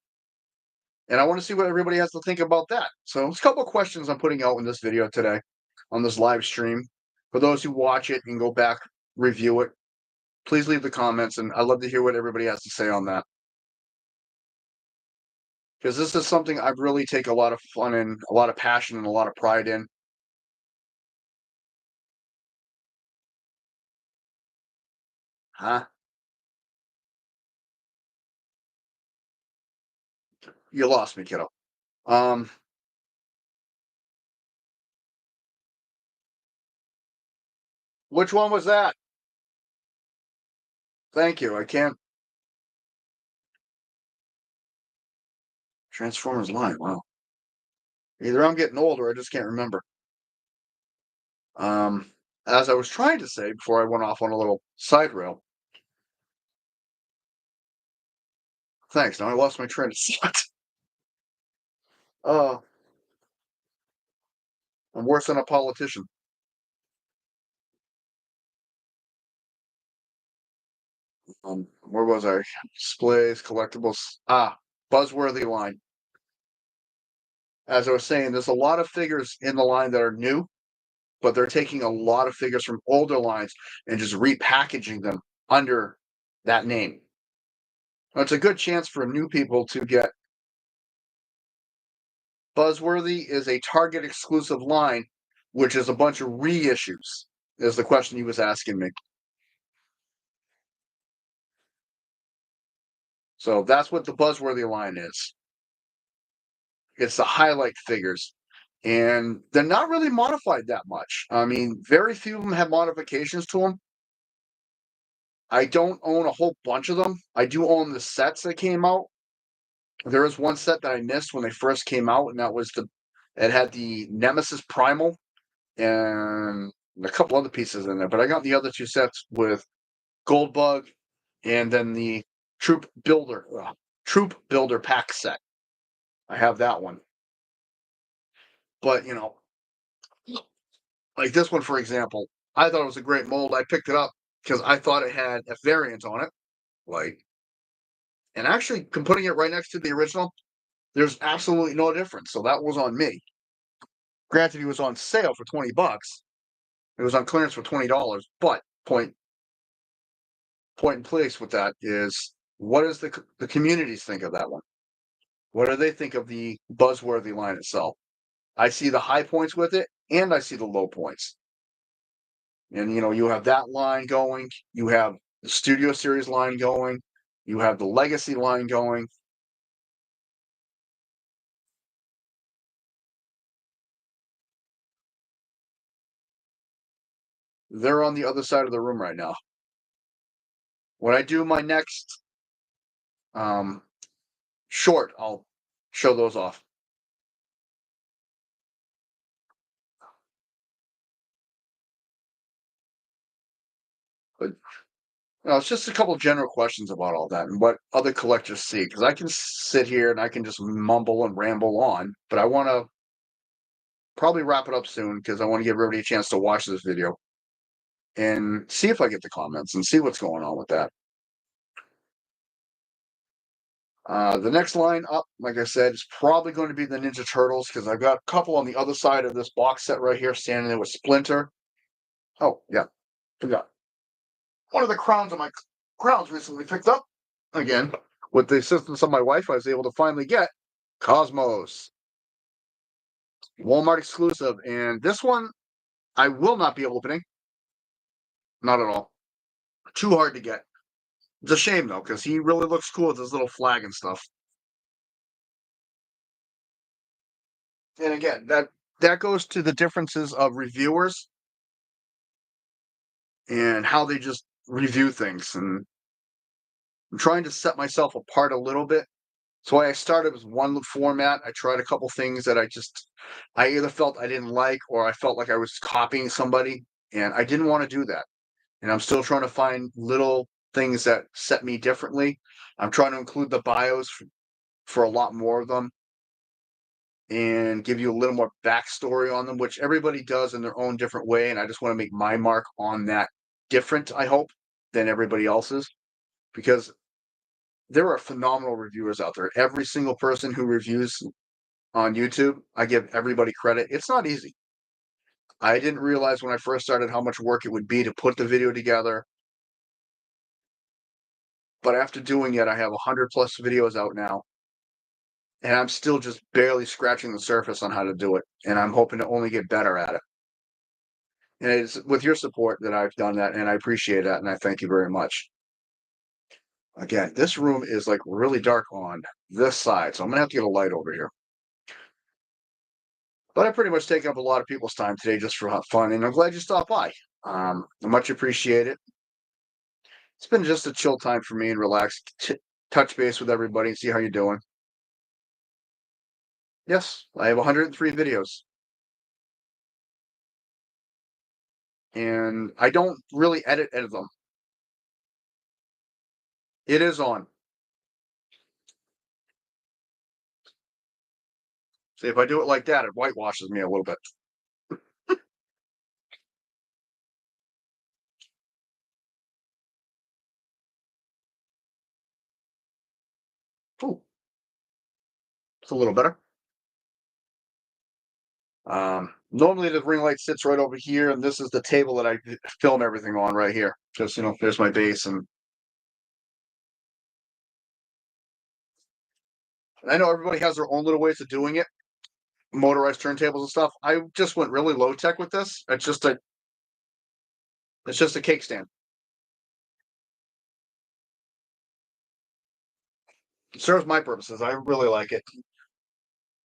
and I want to see what everybody has to think about that. So, it's a couple of questions I'm putting out in this video today, on this live stream. For those who watch it and go back, review it, please leave the comments, and I'd love to hear what everybody has to say on that. Because this is something I really take a lot of fun in, a lot of passion, and a lot of pride in. Huh? You lost me, kiddo. Um, which one was that? Thank you. I can't. Transformers line. Wow. Either I'm getting old or I just can't remember. Um, as I was trying to say before I went off on a little side rail. Thanks. Now I lost my train of thought. Uh, I'm worse than a politician. Where was I? Displays, collectibles. Buzzworthy line. As I was saying, there's a lot of figures in the line that are new, but they're taking a lot of figures from older lines and just repackaging them under that name. It's a good chance for new people to get. Buzzworthy is a Target exclusive line, which is a bunch of reissues, is the question he was asking me. So that's what the Buzzworthy line is. It's the highlight figures. And they're not really modified that much. I mean, very few of them have modifications to them. I don't own a whole bunch of them. I do own the sets that came out. There is one set that I missed when they first came out, and that was it had the Nemesis Primal and a couple other pieces in there. But I got the other two sets with Goldbug and then the Troop Builder pack set. I have that one. But like this one, for example, I thought it was a great mold. I picked it up because I thought it had a variant on it. Like, and actually, putting it right next to the original, there's absolutely no difference. So that was on me. Granted, he was on sale for $20. It was on clearance for $20. But point in place with that is, what does the communities think of that one? What do they think of the Buzzworthy line itself? I see the high points with it, and I see the low points. And you have that line going, you have the Studio Series line going, you have the Legacy line going. They're on the other side of the room right now. When I do my next short, I'll show those off. It's just a couple general questions about all that and what other collectors see. Because I can sit here and I can just mumble and ramble on, but I want to probably wrap it up soon because I want to give everybody a chance to watch this video and see if I get the comments and see what's going on with that. The next line up, like I said, is probably going to be the Ninja Turtles because I've got a couple on the other side of this box set right here standing there with Splinter. Oh, yeah, forgot. One of the crowns recently picked up. Again, with the assistance of my wife, I was able to finally get Cosmos. Walmart exclusive. And this one, I will not be opening. Not at all. Too hard to get. It's a shame, though, because he really looks cool with his little flag and stuff. And again, that goes to the differences of reviewers and how they just review things. And I'm trying to set myself apart a little bit. So I started with one format. I tried a couple things that I either felt I didn't like or I felt like I was copying somebody, and I didn't want to do that. And I'm still trying to find little things that set me differently. I'm trying to include the bios for a lot more of them and give you a little more backstory on them, which everybody does in their own different way. And I just want to make my mark on that different, I hope, than everybody else's, because there are phenomenal reviewers out there. Every single person who reviews on YouTube, I give everybody credit. It's not easy. I didn't realize when I first started how much work it would be to put the video together. But after doing it, I have 100 plus videos out now. And I'm still just barely scratching the surface on how to do it. And I'm hoping to only get better at it. And it's with your support that I've done that. And I appreciate that. And I thank you very much. Again, this room is like really dark on this side. So I'm going to have to get a light over here. But I pretty much taken up a lot of people's time today just for fun. And I'm glad you stopped by. I much appreciate it. It's been just a chill time for me and relax, touch base with everybody and see how you're doing. Yes, I have 103 videos. And I don't really edit them. It is on. See, if I do it like that, it whitewashes me a little bit. Ooh, it's a little better. Normally the ring light sits right over here, and this is the table that I film everything on right here. Just, there's my base, and I know everybody has their own little ways of doing it, motorized turntables and stuff. I just went really low tech with this. It's just a cake stand. It serves my purposes. I really like it.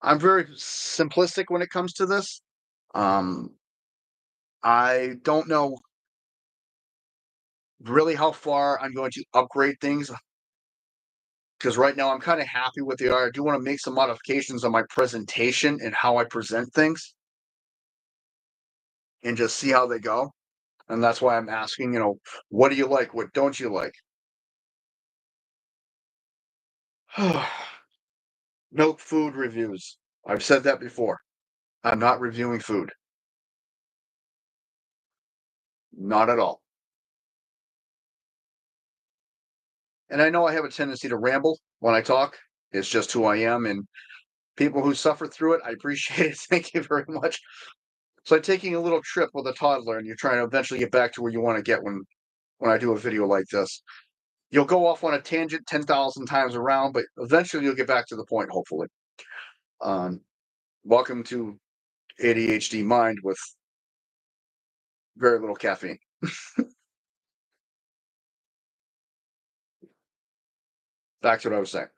I'm very simplistic when it comes to this. I don't know really how far I'm going to upgrade things because right now I'm kind of happy with the art. I do want to make some modifications on my presentation and how I present things and just see how they go. And that's why I'm asking, what do you like? What don't you like? Milk food reviews. I've said that before. I'm not reviewing food. Not at all. And I know I have a tendency to ramble when I talk. It's just who I am. And people who suffer through it, I appreciate it. Thank you very much. It's like taking a little trip with a toddler and you're trying to eventually get back to where you want to get when I do a video like this. You'll go off on a tangent 10,000 times around, but eventually you'll get back to the point, hopefully. Welcome to ADHD Mind with very little caffeine. Back to what I was saying.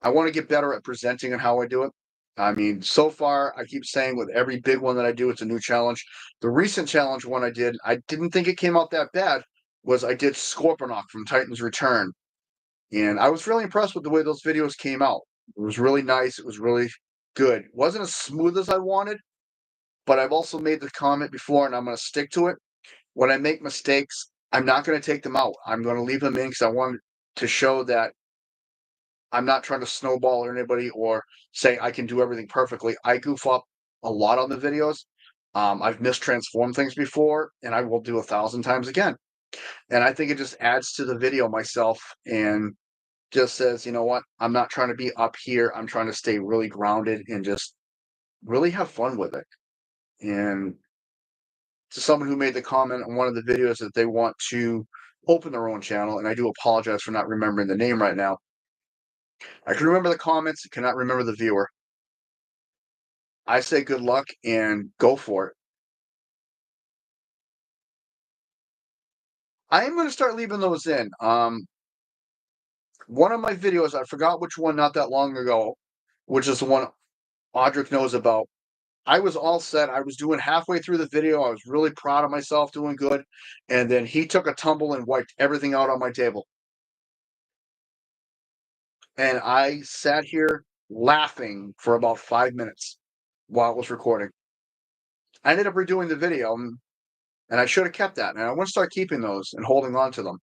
I want to get better at presenting and how I do it. I mean, so far, I keep saying with every big one that I do, it's a new challenge. The recent challenge one I didn't think it came out that bad, was I did Scorponok from Titan's Return. And I was really impressed with the way those videos came out. It was really nice. It was really good. It wasn't as smooth as I wanted, but I've also made the comment before, and I'm going to stick to it. when I make mistakes, I'm not going to take them out. I'm going to leave them in because I want to show that I'm not trying to snowball anybody or say I can do everything perfectly. I goof up a lot on the videos. I've mistransformed things before, and I will do 1,000 times again. And I think it just adds to the video myself and just says, you know what? I'm not trying to be up here. I'm trying to stay really grounded and just really have fun with it. And to someone who made the comment on one of the videos that they want to open their own channel, and I do apologize for not remembering the name right now. I can remember the comments, cannot remember the viewer. I say good luck and go for it. I am going to start leaving those in. One of my videos, I forgot which one not that long ago, which is the one Audric knows about. I was all set. I was doing halfway through the video. I was really proud of myself, doing good. And then he took a tumble and wiped everything out on my table. And I sat here laughing for about 5 minutes while it was recording. I ended up redoing the video, and I should have kept that. And I want to start keeping those and holding on to them.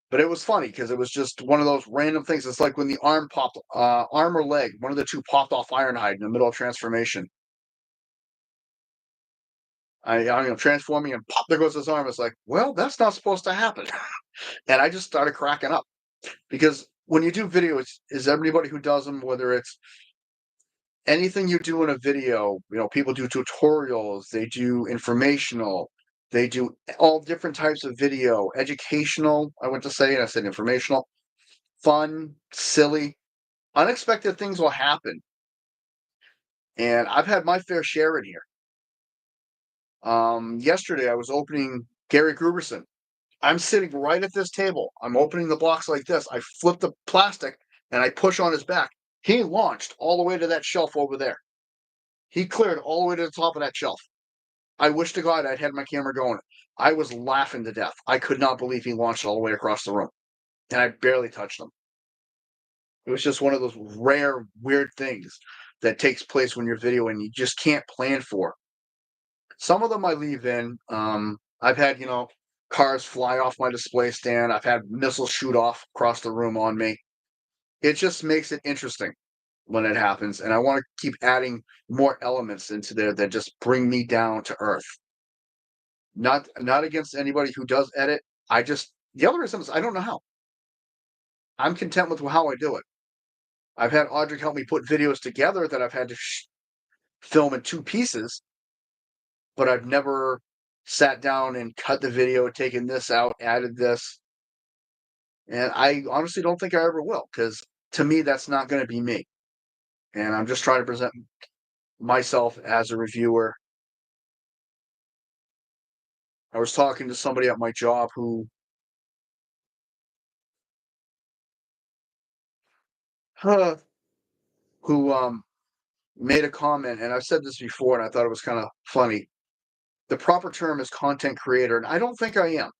But it was funny because it was just one of those random things. It's like when the arm popped, arm or leg, one of the two popped off Ironhide in the middle of transformation. Transforming and pop, there goes his arm. It's like, well, that's not supposed to happen. And I just started cracking up because when you do videos, is everybody who does them, whether it's anything you do in a video, people do tutorials, they do informational, they do all different types of video, educational, I went to say, and I said informational, fun, silly, unexpected things will happen. And I've had my fair share in here. Yesterday I was opening Gary Gruberson. I'm sitting right at this table. I'm opening the box like this. I flip the plastic and I push on his back. He launched all the way to that shelf over there. He cleared all the way to the top of that shelf. I wish to God I'd had my camera going. I was laughing to death. I could not believe he launched all the way across the room. And I barely touched him. It was just one of those rare, weird things that takes place when you're videoing you just can't plan for. Some of them I leave in. I've had, cars fly off my display stand. I've had missiles shoot off across the room on me. It just makes it interesting when it happens. And I want to keep adding more elements into there that just bring me down to earth. Not against anybody who does edit. The other reason is I don't know how. I'm content with how I do it. I've had Audric help me put videos together that I've had to film in 2 pieces, but I've never sat down and cut the video, taken this out, added this. And I honestly don't think I ever will, because to me, that's not going to be me. And I'm just trying to present myself as a reviewer. I was talking to somebody at my job who who made a comment, and I've said this before, and I thought it was kind of funny. The proper term is content creator, and I don't think I am.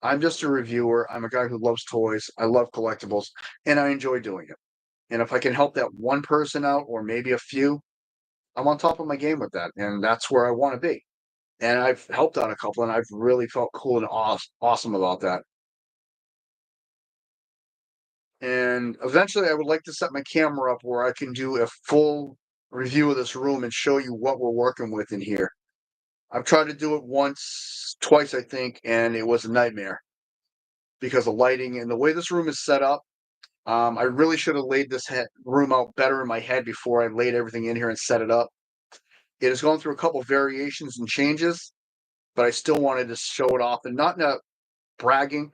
I'm just a reviewer. I'm a guy who loves toys. I love collectibles, and I enjoy doing it. And if I can help that one person out, or maybe a few, I'm on top of my game with that, and that's where I want to be. And I've helped out a couple, and I've really felt cool and awesome about that. And eventually, I would like to set my camera up where I can do a full review of this room and show you what we're working with in here. I've tried to do it once, twice, I think, and it was a nightmare because of lighting and the way this room is set up. I really should have laid this room out better in my head before I laid everything in here and set it up. It has gone through a couple variations and changes, but I still wanted to show it off and not in a bragging.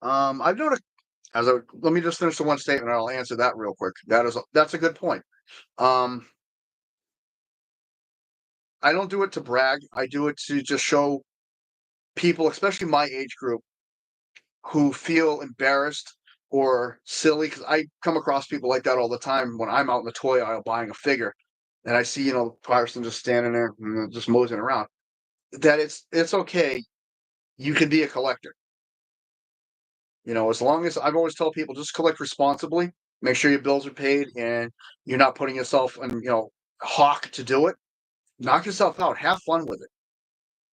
I've noticed let me just finish the one statement and I'll answer that real quick. That's a good point. Um, I don't do it to brag. I do it to just show people, especially my age group, who feel embarrassed or silly because I come across people like that all the time when I'm out in the toy aisle buying a figure. and I see, Patterson just standing there, just moseying around, that it's okay. You can be a collector. As long as I've always told people, just collect responsibly, make sure your bills are paid, and you're not putting yourself in, hawk to do it. Knock yourself out. Have fun with it.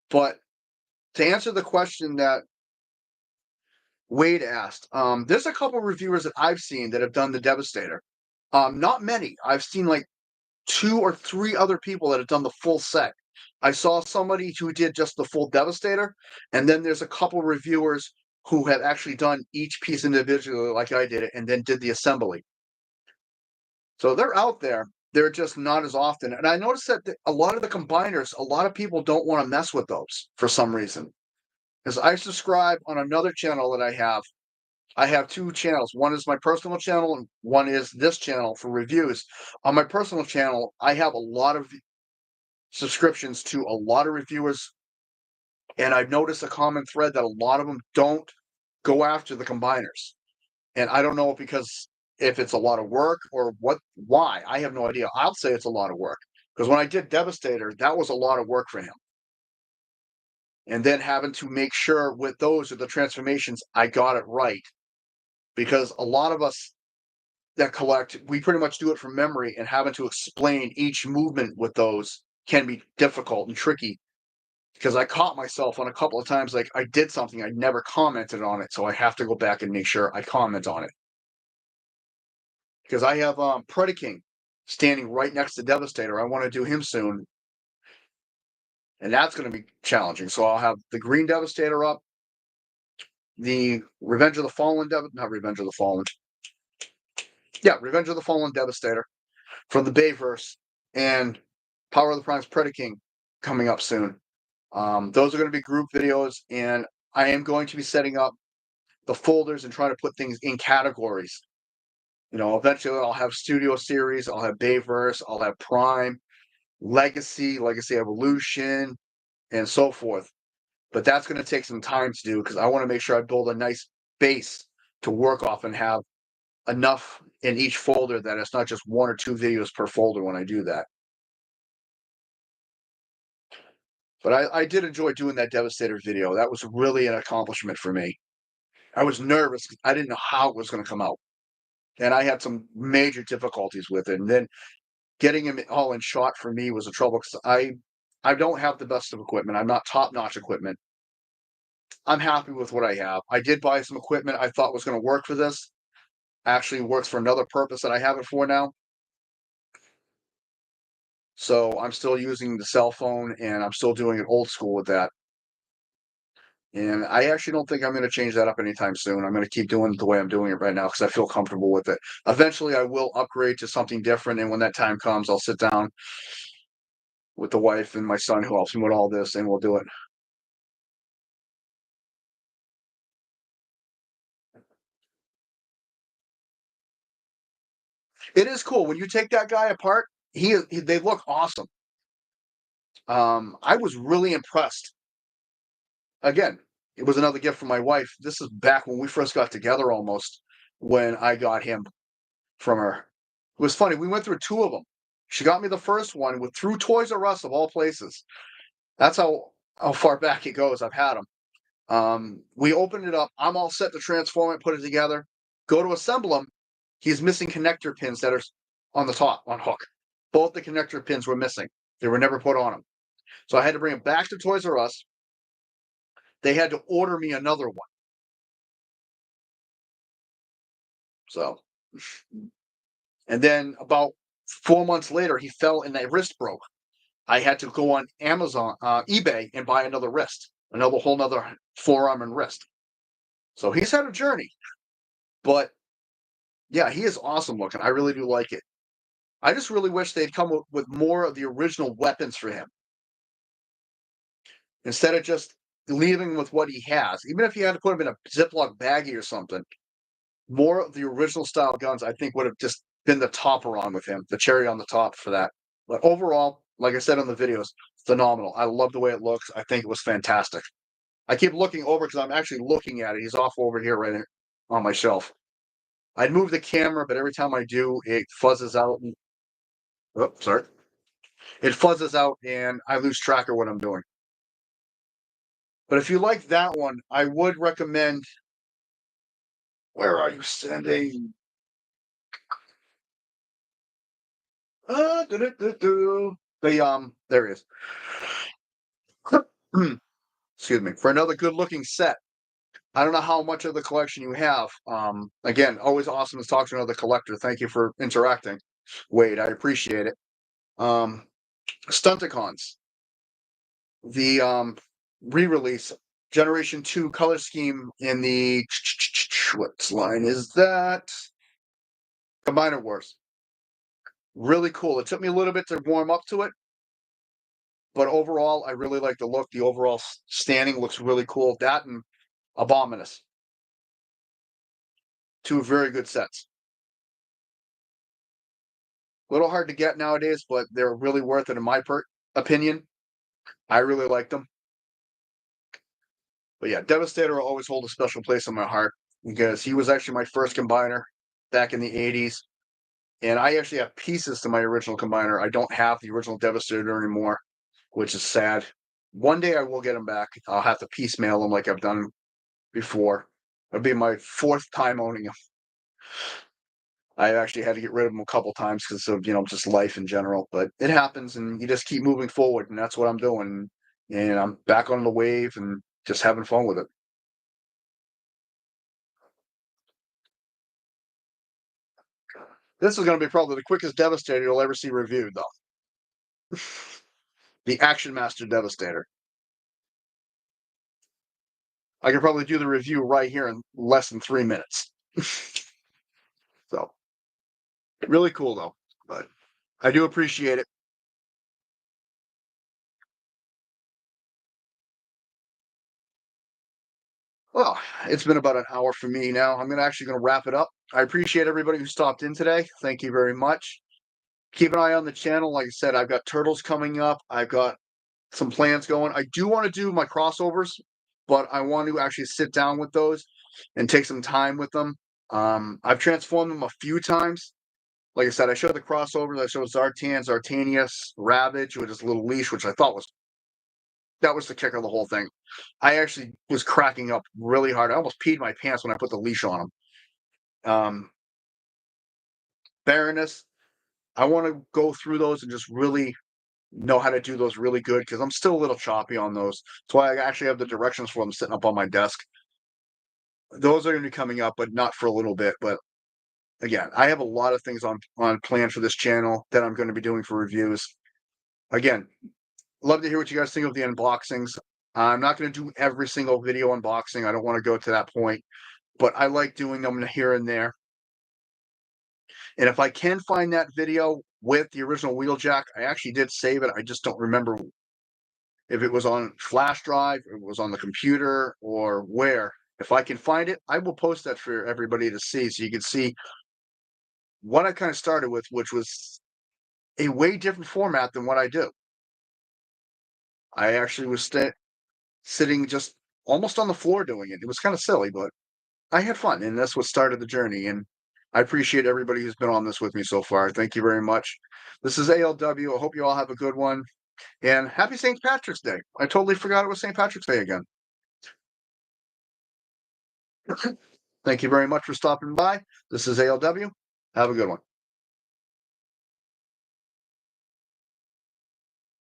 But to answer the question that Wade asked, there's a couple reviewers that I've seen that have done the Devastator. Not many. I've seen like 2 or 3 other people that have done the full set. I saw somebody who did just the full Devastator, and then there's a couple reviewers who have actually done each piece individually like I did it, and then did the assembly. So they're out there. They're just not as often. And I noticed that a lot of the combiners, a lot of people don't want to mess with those for some reason. Because I subscribe on another channel that I have. I have 2 channels. One is my personal channel, and one is this channel for reviews. On my personal channel, I have a lot of subscriptions to a lot of reviewers, and I've noticed a common thread that a lot of them don't go after the combiners. And I don't know if it's a lot of work or why. I have no idea. I'll say it's a lot of work, because when I did Devastator, that was a lot of work for him. And then having to make sure with those, with the transformations, I got it right. Because a lot of us that collect, we pretty much do it from memory, and having to explain each movement with those can be difficult and tricky. Because I caught myself on a couple of times, like I did something, I never commented on it, so I have to go back and make sure I comment on it. Because I have Predaking standing right next to Devastator. I want to do him soon, and that's going to be challenging. So I'll have the Green Devastator up, the Revenge of the Fallen not Revenge of the Fallen. Yeah, Revenge of the Fallen Devastator from the Bayverse, and Power of the Prime's Predaking coming up soon. Those are going to be group videos, and I am going to be setting up the folders and trying to put things in categories. Eventually I'll have Studio Series, I'll have Bayverse, I'll have Prime, Legacy Evolution, and so forth. But that's going to take some time to do, because I want to make sure I build a nice base to work off and have enough in each folder that it's not just 1 or 2 videos per folder when I do that. But I did enjoy doing that Devastator video. That was really an accomplishment for me. I was nervous. I didn't know how it was going to come out. And I had some major difficulties with it. And then getting him all in shot for me was a trouble, because I don't have the best of equipment. I'm not top-notch equipment. I'm happy with what I have. I did buy some equipment I thought was going to work for this. Actually works for another purpose that I have it for now. So I'm still using the cell phone, and I'm still doing it old school with that. And I actually don't think I'm going to change that up anytime soon. I'm going to keep doing it the way I'm doing it right now, because I feel comfortable with it. Eventually, I will upgrade to something different, and when that time comes, I'll sit down with the wife and my son who helps me with all this, and we'll do it. It is cool. When you take that guy apart, they look awesome. I was really impressed. Again, it was another gift from my wife. This is back when we first got together, almost, when I got him from her. It was funny. We went through 2 of them. She got me the first one through Toys R Us, of all places. That's how far back it goes. I've had them. We opened it up. I'm all set to transform it, put it together. Go to assemble him. He's missing connector pins that are on the top, on hook. Both the connector pins were missing. They were never put on him. So I had to bring him back to Toys R Us. They had to order me another one. So, and then about 4 months later, he fell and the wrist broke. I had to go on Amazon, eBay, and buy another wrist, another whole nother forearm and wrist. So he's had a journey, but yeah, he is awesome looking. I really do like it. I just really wish they'd come with more of the original weapons for him, instead of just leaving with what he has. Even if you had to put him in a Ziploc baggie or something, more of the original style guns, I think, would have just been the topper on with him, the cherry on the top for that. But overall, like I said in the videos, phenomenal. I love the way it looks. I think it was fantastic. I keep looking over because I'm actually looking at it. He's off over here right on my shelf. I'd move the camera, but every time I do, it fuzzes out. Oh, sorry. it fuzzes out and I lose track of what I'm doing. But if you like that one, I would recommend. Where are you sending? There he is. Excuse me. For another good-looking set. I don't know how much of the collection you have. Again, always awesome to talk to another collector. Thank you for interacting, Wade. I appreciate it. Stunticons, the re-release, Generation 2 color scheme in the what line is that? Combiner Wars. Really cool. It took me a little bit to warm up to it, but overall, I really like the look. The overall standing looks really cool. That and Abominus. Two very good sets. A little hard to get nowadays, but they're really worth it in my opinion. I really like them. But yeah, Devastator will always hold a special place in my heart because he was actually my first combiner back in the 80s. And I actually have pieces to my original combiner. I don't have the original Devastator anymore, which is sad. One day I will get them back. I'll have to piecemeal them like I've done before. It'll be my fourth time owning them. I actually had to get rid of them a couple times because of just life in general. But it happens, and you just keep moving forward, and that's what I'm doing. And I'm back on the wave and just having fun with it. This is going to be probably the quickest Devastator you'll ever see reviewed, though. The Action Master Devastator. I could probably do the review right here in less than 3 minutes. So, really cool, though. But I do appreciate it. Well, it's been about an hour for me now. I'm actually going to wrap it up. I appreciate everybody who stopped in today. Thank you very much. Keep an eye on the channel. Like I said, I've got Turtles coming up. I've got some plans going. I do want to do my crossovers, but I want to actually sit down with those and take some time with them. I've transformed them a few times. Like I said, I showed the crossovers. I showed Zartan, Zartanius, Ravage with his little leash, which I thought was the kick of the whole thing. I actually was cracking up really hard. I almost peed my pants when I put the leash on him. Baroness, I want to go through those and just really know how to do those really good because I'm still a little choppy on those. That's why I actually have the directions for them sitting up on my desk. Those are going to be coming up, but not for a little bit. But again, I have a lot of things on plan for this channel that I'm going to be doing for reviews. Again, love to hear what you guys think of the unboxings. I'm not going to do every single video unboxing. I don't want to go to that point, but I like doing them here and there. And if I can find that video with the original Wheeljack, I actually did save it. I just don't remember if it was on flash drive, if it was on the computer, or where. If I can find it, I will post that for everybody to see so you can see what I kind of started with, which was a way different format than what I do. I actually was sitting just almost on the floor doing it. It was kind of silly, but I had fun, and that's what started the journey. And I appreciate everybody who's been on this with me so far. Thank you very much. This is ALW. I hope you all have a good one. And happy St. Patrick's Day. I totally forgot it was St. Patrick's Day again. Thank you very much for stopping by. This is ALW. Have a good one.